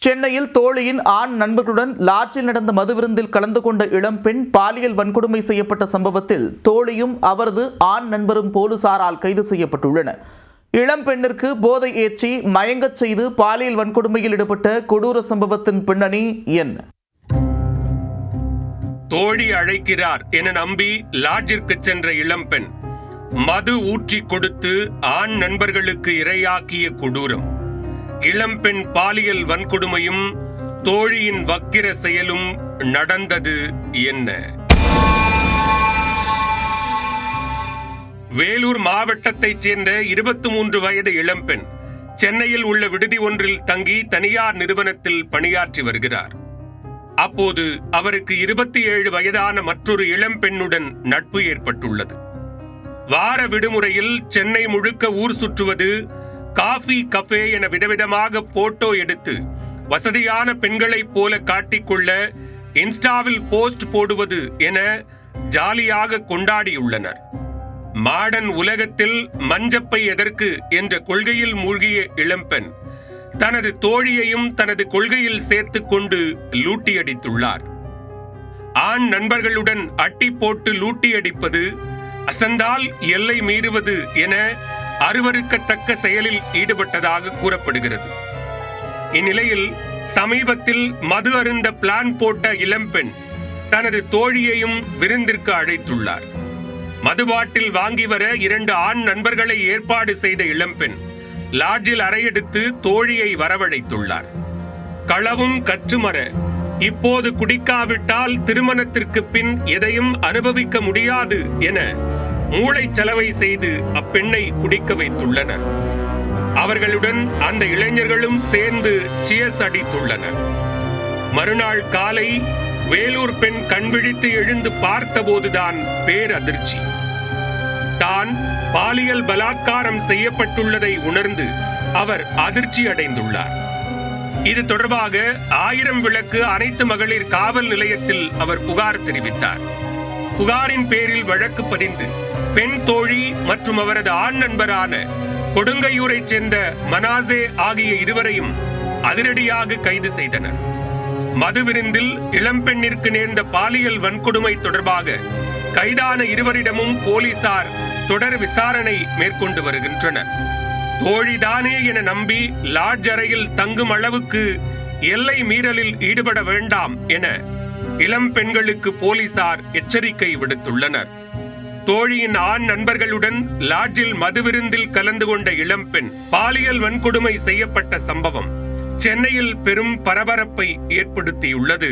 சென்னையில் தோழியின் ஆண் நண்பர்களுடன் லாட்ஜில் நடந்த மதுவிருந்தில் கலந்து கொண்ட இளம்பெண் பாலியல் வன்கொடுமை செய்யப்பட்ட சம்பவத்தில் தோழியும் அவரது ஆண் நண்பரும் போலீசாரால் கைது செய்யப்பட்டுள்ளனர். இளம்பெண்ணிற்கு போதை ஏற்றி மயங்கச் செய்து பாலியல் வன்கொடுமையில் ஈடுபட்ட கொடூர சம்பவத்தின் பின்னணி என்ன? தோழி அழைக்கிறார் என நம்பி லாட்ஜிற்கு சென்ற இளம்பெண் மது ஊற்றி கொடுத்து ஆண் நண்பர்களுக்கு இரையாக்கிய கொடூரம். இளம்பெண் பாலியல் வன்கொடுமையும் தோழியின் வக்கிர செயலும் நடந்தது என்ன? வேலூர் மாவட்டத்தைச் சேர்ந்த 23 வயது இளம்பெண் சென்னையில் உள்ள விடுதி ஒன்றில் தங்கி தனியார் நிறுவனத்தில் பணியாற்றி வருகிறார். அப்போது அவருக்கு 27 வயதான மற்றொரு இளம்பெண்ணுடன் நட்பு ஏற்பட்டுள்ளது. வார விடுமுறையில் சென்னை முழுக்க ஊர் சுற்றுவது, காஃபி கஃபே என விதவிதமாக போட்டோ எடுத்து வசதியான பெண்களைப் போல காட்டிக்கொள்ள இன்ஸ்டாவில் போஸ்ட் போடுவது என ஜாலியாக கொண்டாடியுள்ளனர். மாடர்ன் உலகத்தில் மஞ்சப்பை எதற்கு என்ற கொள்கையில் மூழ்கிய இளம்பெண் தனது தோழியையும் தனது கொள்கையில் சேர்த்து கொண்டு லூட்டியடித்துள்ளார். ஆண் நண்பர்களுடன் அட்டி போட்டு லூட்டியடிப்பது, அசந்தால் எல்லை மீறுவது என அருவருக்கத்தக்க செயலில் ஈடுபட்டதாக கூறப்படுகிறது. இந்நிலையில் சமீபத்தில் மது அருந்த பிளான் போட்ட இளம்பெண் தனது தோழியையும் விருந்திற்கு அழைத்துள்ளார். மதுபாட்டில் வாங்கி வர 2 ஆண் நண்பர்களை ஏற்பாடு செய்த இளம்பெண் லாட்ஜில் அறையெடுத்து தோழியை வரவழைத்துள்ளார். களவும் கற்றுமர, இப்போது குடிக்காவிட்டால் திருமணத்திற்கு பின் எதையும் அனுபவிக்க முடியாது என மூளைச்சலவை செய்து அப்பெண்ணை குடிக்க வைத்துள்ளனர். அவர்களுடன் அந்த இளைஞர்களும் சேர்ந்து சியர்ஸ் அடித்துள்ளனர். மறுநாள் காலை வேலூர் பெண் கண்விழித்து எழுந்து பார்த்தபோதுதான் பேரதிர்ச்சி. தான் பாலியல் பலாத்காரம் செய்யப்பட்டுள்ளதை உணர்ந்து அவர் அதிர்ச்சி அடைந்துள்ளார். இது தொடர்பாக 1000 விளக்கு அனைத்து மகளிர் காவல் நிலையத்தில் அவர் புகார் தெரிவித்தார். புகாரின் பேரில் வழக்கு பதிந்து பெண் தோழி மற்றும் அவரது ஆண் நண்பரான கொடுங்கையூரைச் சேர்ந்த மனாசே ஆகிய இருவரையும் அதிரடியாக கைது செய்தனர். மதுவிருந்தில் இளம்பெண்ணிற்கு நேர்ந்த பாலியல் வன்கொடுமை தொடர்பாக கைதான இருவரிடமும் போலீசார் தொடர் விசாரணை மேற்கொண்டு வருகின்றனர். தோழிதானே என நம்பி லாட்ஜ் அறையில் தங்கும் அளவுக்கு எல்லை மீறலில் ஈடுபட வேண்டாம் என இளம் பெண்களுக்கு போலீசார் எச்சரிக்கை விடுத்துள்ளனர். தோழியின் ஆண் நண்பர்களுடன் லாட்ஜில் மதுவிருந்தில் கலந்து கொண்ட இளம்பெண் பாலியல் வன்கொடுமை செய்யப்பட்ட சம்பவம் சென்னையில் பெரும் பரபரப்பை ஏற்படுத்தியுள்ளது.